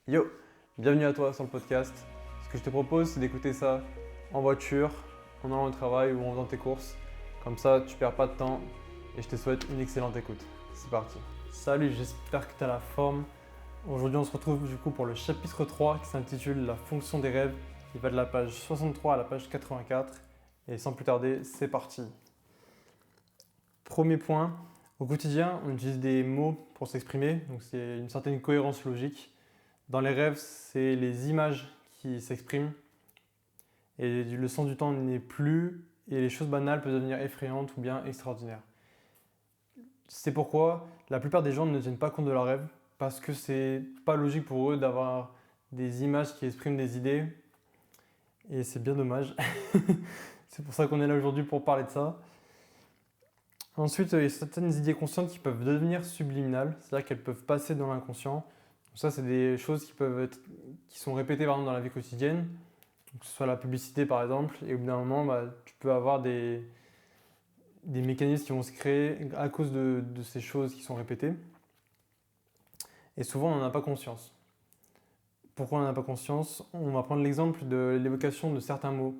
Yo, bienvenue à toi sur le podcast. Ce que je te propose, c'est d'écouter ça en voiture, en allant au travail ou en faisant tes courses. Comme ça, tu perds pas de temps et je te souhaite une excellente écoute. C'est parti. Salut, j'espère que tu as la forme. Aujourd'hui, on se retrouve du coup pour le chapitre 3 qui s'intitule La fonction des rêves. Il va de la page 63 à la page 84. Et sans plus tarder, c'est parti. Premier point, au quotidien, on utilise des mots pour s'exprimer, donc c'est une certaine cohérence logique. Dans les rêves, c'est les images qui s'expriment et le sens du temps n'est plus et les choses banales peuvent devenir effrayantes ou bien extraordinaires. C'est pourquoi la plupart des gens ne tiennent pas compte de leurs rêves parce que c'est pas logique pour eux d'avoir des images qui expriment des idées et c'est bien dommage. C'est pour ça qu'on est là aujourd'hui pour parler de ça. Ensuite, il y a certaines idées conscientes qui peuvent devenir subliminales, c'est-à-dire qu'elles peuvent passer dans l'inconscient. Ça, c'est des choses qui sont répétées par exemple, dans la vie quotidienne, que ce soit la publicité par exemple, et au bout d'un moment, tu peux avoir des mécanismes qui vont se créer à cause de ces choses qui sont répétées. Et souvent, on n'en a pas conscience. Pourquoi on n'en a pas conscience? On va prendre l'exemple de l'évocation de certains mots.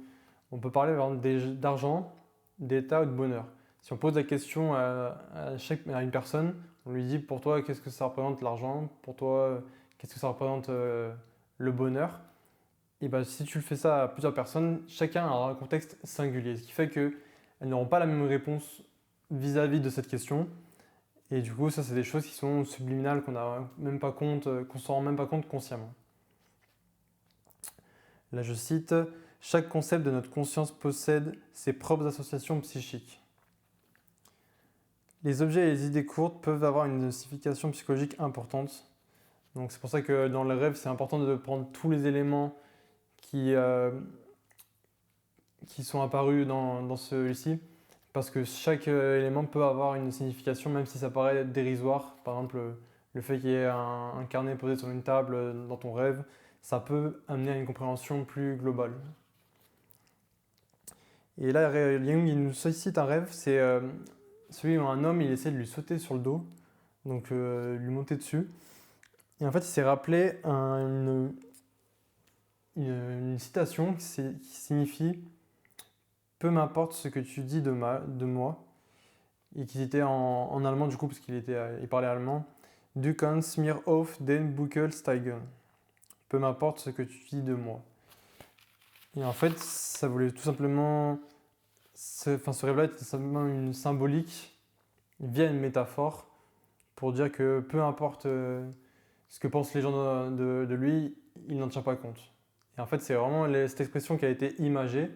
On peut parler par exemple d'argent, d'état ou de bonheur. Si on pose la question à une personne, on lui dit pour toi qu'est-ce que ça représente l'argent, pour toi qu'est-ce que ça représente le bonheur. Et si tu fais ça à plusieurs personnes, chacun aura un contexte singulier, ce qui fait qu'elles n'auront pas la même réponse vis-à-vis de cette question. Et du coup, ça c'est des choses qui sont subliminales qu'on ne s'en rend même pas compte consciemment. Là je cite, chaque concept de notre conscience possède ses propres associations psychiques. Les objets et les idées courtes peuvent avoir une signification psychologique importante. Donc c'est pour ça que dans le rêve, c'est important de prendre tous les éléments qui sont apparus dans celui-ci, parce que chaque élément peut avoir une signification, même si ça paraît dérisoire. Par exemple, le fait qu'il y ait un carnet posé sur une table dans ton rêve, ça peut amener à une compréhension plus globale. Et là, Jung il nous sollicite un rêve, c'est celui où un homme il essaie de lui sauter sur le dos, donc lui monter dessus. Et en fait, il s'est rappelé une citation qui signifie « Peu m'importe ce que tu dis de moi », et qui était en allemand du coup, parce il parlait allemand. « Du kannst mir auf den Buckel steigen ». Peu m'importe ce que tu dis de moi. Et en fait, ça voulait tout simplement... ce rêve-là était simplement une symbolique via une métaphore pour dire que peu importe ce que pensent les gens de lui, il n'en tient pas compte. Et en fait, c'est vraiment cette expression qui a été imagée,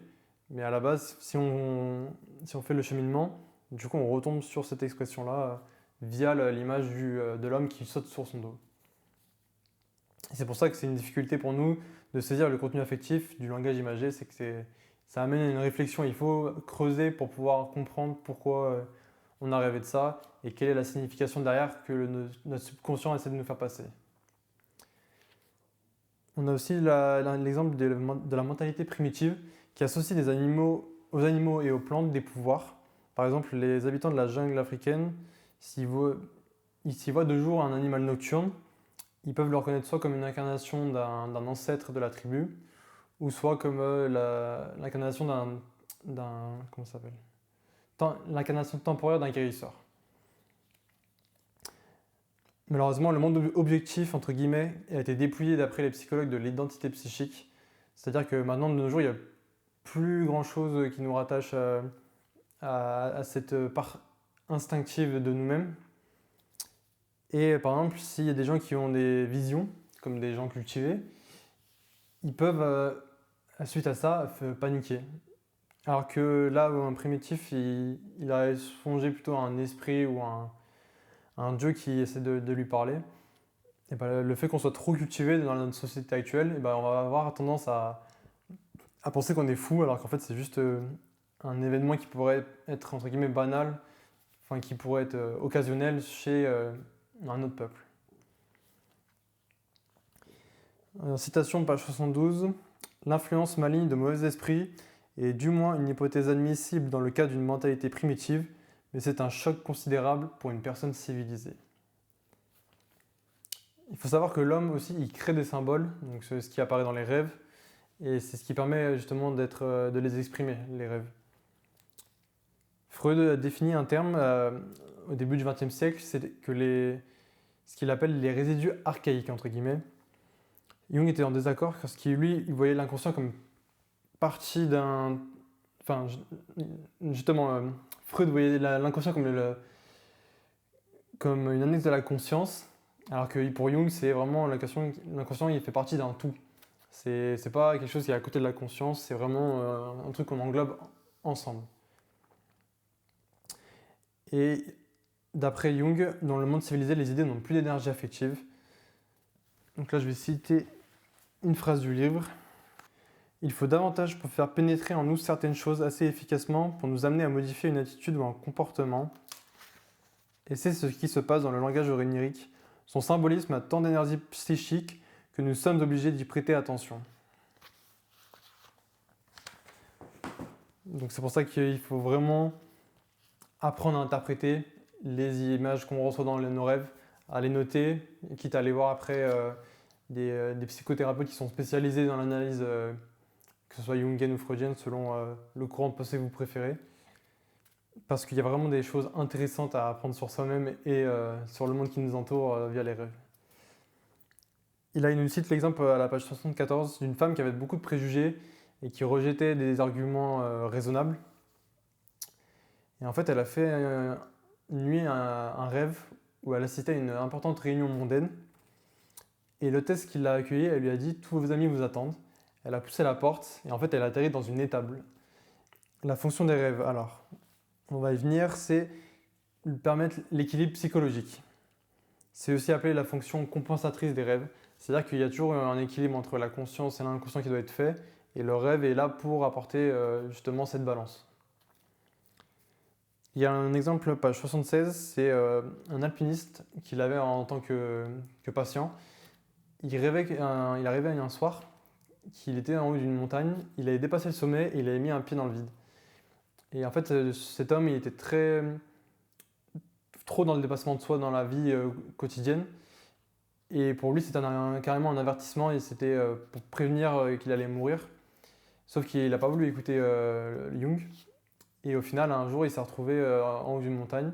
mais à la base, si on fait le cheminement, du coup, on retombe sur cette expression-là via l'image de l'homme qui saute sur son dos. Et c'est pour ça que c'est une difficulté pour nous de saisir le contenu affectif du langage imagé, c'est que ça amène à une réflexion. Il faut creuser pour pouvoir comprendre pourquoi on a rêvé de ça et quelle est la signification derrière que notre subconscient essaie de nous faire passer. On a aussi l'exemple de la mentalité primitive qui associe aux animaux et aux plantes des pouvoirs. Par exemple, les habitants de la jungle africaine, s'ils voient de jour un animal nocturne, ils peuvent le reconnaître soit comme une incarnation d'un ancêtre de la tribu, ou soit comme l'incarnation l'incarnation temporaire d'un guérisseur. Malheureusement, le monde objectif, entre guillemets, a été dépouillé d'après les psychologues de l'identité psychique. C'est-à-dire que maintenant, de nos jours, il n'y a plus grand-chose qui nous rattache à cette part instinctive de nous-mêmes. Et par exemple, s'il y a des gens qui ont des visions, comme des gens cultivés, ils peuvent, suite à ça, paniquer. Alors que là, un primitif, il a songé plutôt à un esprit ou à un dieu qui essaie de lui parler. Et le fait qu'on soit trop cultivé dans notre société actuelle, on va avoir tendance à penser qu'on est fou, alors qu'en fait c'est juste un événement qui pourrait être entre guillemets banal, qui pourrait être occasionnel chez un autre peuple. Citation page 72. L'influence maligne de mauvais esprits est du moins une hypothèse admissible dans le cas d'une mentalité primitive, mais c'est un choc considérable pour une personne civilisée. Il faut savoir que l'homme aussi, il crée des symboles, donc c'est ce qui apparaît dans les rêves, et c'est ce qui permet justement de les exprimer, les rêves. Freud a défini un terme au début du XXe siècle, c'est que ce qu'il appelle les résidus archaïques, entre guillemets. Jung était en désaccord parce qu'il, lui, il voyait l'inconscient comme partie d'un... Enfin, justement, Freud voyait l'inconscient comme une annexe de la conscience, alors que pour Jung, c'est vraiment l'inconscient, il fait partie d'un tout. C'est pas quelque chose qui est à côté de la conscience, c'est vraiment un truc qu'on englobe ensemble. Et d'après Jung, dans le monde civilisé, les idées n'ont plus d'énergie affective. Donc là, je vais citer une phrase du livre. Il faut davantage pour faire pénétrer en nous certaines choses assez efficacement pour nous amener à modifier une attitude ou un comportement. Et c'est ce qui se passe dans le langage onirique. Son symbolisme a tant d'énergie psychique que nous sommes obligés d'y prêter attention. Donc c'est pour ça qu'il faut vraiment apprendre à interpréter les images qu'on reçoit dans nos rêves, à les noter, quitte à aller voir après des psychothérapeutes qui sont spécialisés dans l'analyse, que ce soit jungienne ou freudienne, selon le courant de pensée que vous préférez. Parce qu'il y a vraiment des choses intéressantes à apprendre sur soi-même et sur le monde qui nous entoure via les rêves. Il nous cite l'exemple à la page 74 d'une femme qui avait beaucoup de préjugés et qui rejetait des arguments raisonnables. Et en fait, elle a fait une nuit un rêve où elle assistait à une importante réunion mondaine. Et l'hôtesse qui l'a accueillie, elle lui a dit « Tous vos amis vous attendent ». Elle a poussé la porte et en fait, elle a atterri dans une étable. La fonction des rêves, alors, on va y venir, c'est permettre l'équilibre psychologique. C'est aussi appelé la fonction compensatrice des rêves. C'est-à-dire qu'il y a toujours un équilibre entre la conscience et l'inconscient qui doit être fait. Et le rêve est là pour apporter justement cette balance. Il y a un exemple, page 76, c'est un alpiniste qu'il avait en tant que patient. Il a rêvé un soir qu'il était en haut d'une montagne, il avait dépassé le sommet et il avait mis un pied dans le vide. Et en fait, cet homme, il était trop dans le dépassement de soi dans la vie quotidienne. Et pour lui, c'était carrément un avertissement et c'était pour prévenir qu'il allait mourir. Sauf qu'il n'a pas voulu écouter Jung. Et au final, un jour, il s'est retrouvé en haut d'une montagne.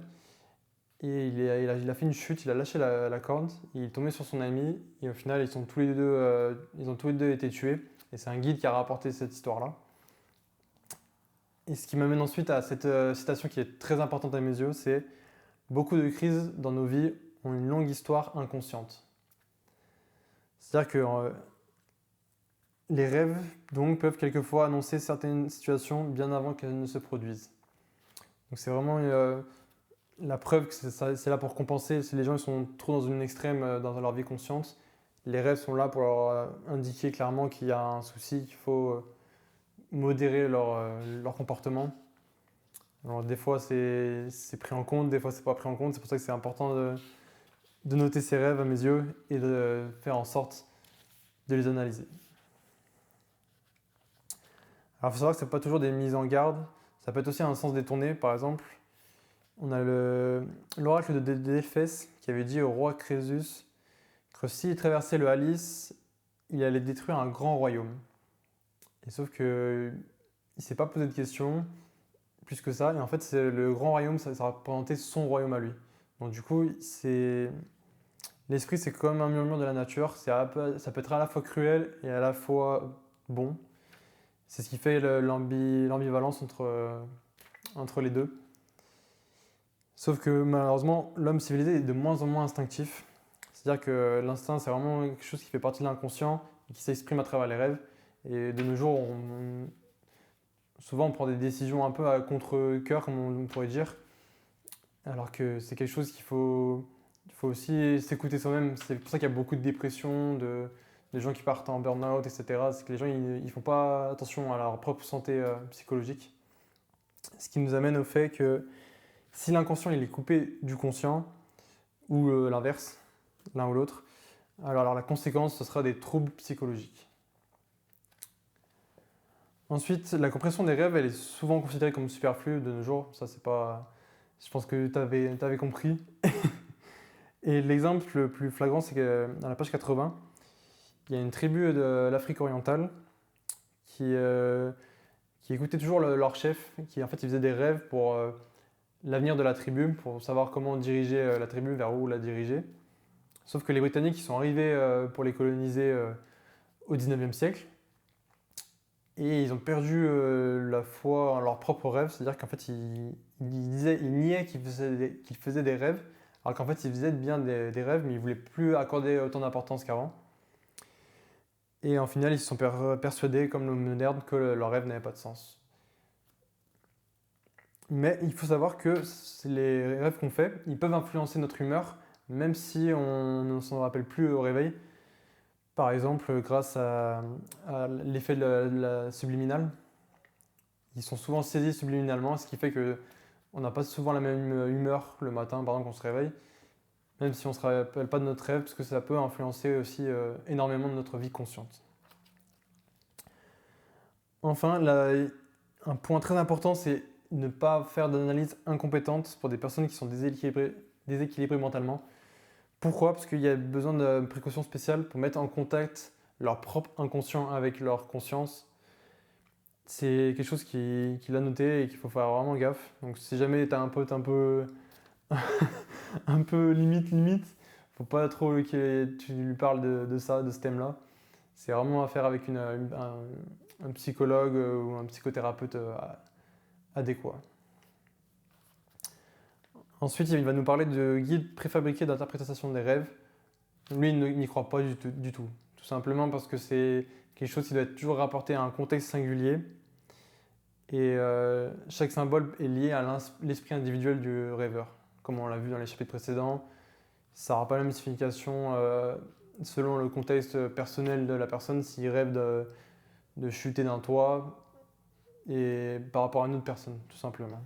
Et il a fait une chute, il a lâché la corde, il est tombé sur son ami. Et au final, ils ont tous les deux été tués. Et c'est un guide qui a rapporté cette histoire-là. Et ce qui m'amène ensuite à cette citation qui est très importante à mes yeux, c'est « Beaucoup de crises dans nos vies ont une longue histoire inconsciente ». C'est-à-dire que les rêves donc, peuvent quelquefois annoncer certaines situations bien avant qu'elles ne se produisent. Donc c'est vraiment la preuve que c'est là pour compenser. Si les gens sont trop dans une extrême dans leur vie consciente, les rêves sont là pour leur indiquer clairement qu'il y a un souci, qu'il faut modérer leur comportement. Alors des fois c'est pris en compte, des fois c'est pas pris en compte. C'est pour ça que c'est important de noter ses rêves à mes yeux et de faire en sorte de les analyser. Alors il faut savoir que ce n'est pas toujours des mises en garde, ça peut être aussi un sens détourné. Par exemple, on a l'oracle de Delphès qui avait dit au roi Crésus que s'il traversait le Halice, il allait détruire un grand royaume. Et sauf qu'il ne s'est pas posé de questions plus que ça. Et en fait, le grand royaume, ça représentait son royaume à lui. Donc du coup, l'esprit, c'est comme un murmure de la nature. Ça peut être à la fois cruel et à la fois bon. C'est ce qui fait l'ambivalence entre les deux. Sauf que malheureusement, l'homme civilisé est de moins en moins instinctif. C'est-à-dire que l'instinct, c'est vraiment quelque chose qui fait partie de l'inconscient et qui s'exprime à travers les rêves. Et de nos jours, souvent on prend des décisions un peu à contre-cœur, comme on pourrait dire. Alors que c'est quelque chose qu'il faut aussi s'écouter soi-même. C'est pour ça qu'il y a beaucoup de dépression, de gens qui partent en burn-out, etc. C'est que les gens ils font pas attention à leur propre santé psychologique. Ce qui nous amène au fait que si l'inconscient il est coupé du conscient, ou l'inverse, l'un ou l'autre, alors la conséquence, ce sera des troubles psychologiques. Ensuite, la compréhension des rêves, elle est souvent considérée comme superflue de nos jours. Ça, c'est pas... Je pense que tu avais compris. Et l'exemple le plus flagrant, c'est que dans la page 80, il y a une tribu de l'Afrique orientale qui écoutait toujours leur chef, qui en fait il faisait des rêves pour l'avenir de la tribu, pour savoir comment diriger la tribu, vers où la diriger. Sauf que les Britanniques ils sont arrivés pour les coloniser au 19e siècle et ils ont perdu la foi en leurs propres rêves, c'est-à-dire qu'en fait ils niaient qu'ils faisaient des rêves, alors qu'en fait ils faisaient bien des rêves, mais ils ne voulaient plus accorder autant d'importance qu'avant. Et en final, ils se sont persuadés, comme le moderne, que leur rêve n'avait pas de sens. Mais il faut savoir que les rêves qu'on fait, ils peuvent influencer notre humeur, même si on ne s'en rappelle plus au réveil. Par exemple, grâce à l'effet de la subliminale. Ils sont souvent saisis subliminalement, ce qui fait qu'on n'a pas souvent la même humeur le matin, par exemple, qu'on se réveille, même si on ne se rappelle pas de notre rêve, parce que ça peut influencer aussi énormément de notre vie consciente. Enfin, un point très important, c'est ne pas faire d'analyse incompétente pour des personnes qui sont déséquilibrées mentalement. Pourquoi? Parce qu'il y a besoin de précautions spéciales pour mettre en contact leur propre inconscient avec leur conscience. C'est quelque chose qu'il a noté et qu'il faut faire vraiment gaffe. Donc si jamais tu as un pote un peu un peu limite, faut pas trop tu lui parles de ça, de ce thème-là. C'est vraiment à faire avec un psychologue ou un psychothérapeute adéquat. Ensuite, il va nous parler de guides préfabriqués d'interprétation des rêves. Lui, il n'y croit pas du tout. Tout simplement parce que c'est quelque chose qui doit être toujours rapporté à un contexte singulier. Et chaque symbole est lié à l'esprit individuel du rêveur. Comme on l'a vu dans les chapitres précédents, ça n'aura pas la même signification selon le contexte personnel de la personne s'il rêve de chuter d'un toit et par rapport à une autre personne, tout simplement.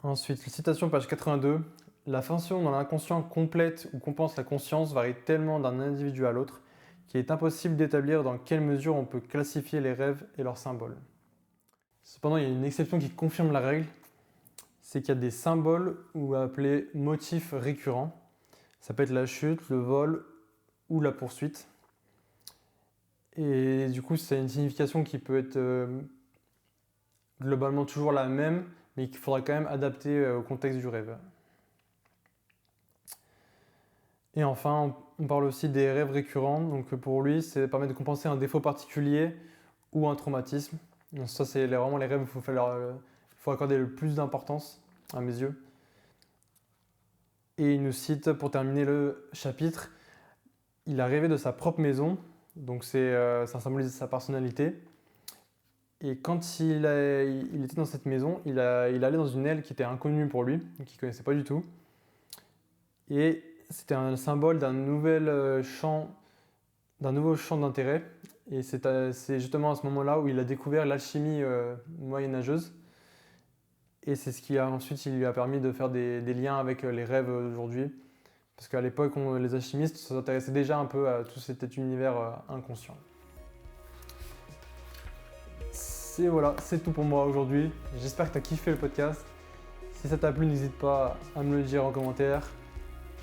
Ensuite, citation page 82. La fonction dans l'inconscient complète ou compense la conscience varie tellement d'un individu à l'autre qu'il est impossible d'établir dans quelle mesure on peut classifier les rêves et leurs symboles. Cependant, il y a une exception qui confirme la règle, c'est qu'il y a des symboles ou appelés motifs récurrents. Ça peut être la chute, le vol ou la poursuite. Et du coup, c'est une signification qui peut être globalement toujours la même, mais qu'il faudra quand même adapter au contexte du rêve. Et enfin, on parle aussi des rêves récurrents. Donc pour lui, ça permet de compenser un défaut particulier ou un traumatisme. Donc ça, c'est vraiment les rêves où il faut accorder le plus d'importance, à mes yeux. Et il nous cite, pour terminer le chapitre, il a rêvé de sa propre maison. Donc ça symbolise sa personnalité. Et quand il était dans cette maison, il allait dans une aile qui était inconnue pour lui, qu'il ne connaissait pas du tout. Et c'était un symbole d'un nouveau champ d'intérêt. Et c'est justement à ce moment-là où il a découvert l'alchimie moyenâgeuse. Et c'est ce qui ensuite il lui a permis de faire des liens avec les rêves d'aujourd'hui. Parce qu'à l'époque, les alchimistes s'intéressaient déjà un peu à tout cet univers inconscient. Voilà, c'est tout pour moi aujourd'hui. J'espère que tu as kiffé le podcast. Si ça t'a plu, n'hésite pas à me le dire en commentaire.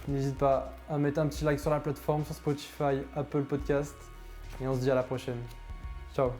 N'hésite pas à mettre un petit like sur la plateforme, sur Spotify, Apple Podcast. Et on se dit à la prochaine. Ciao.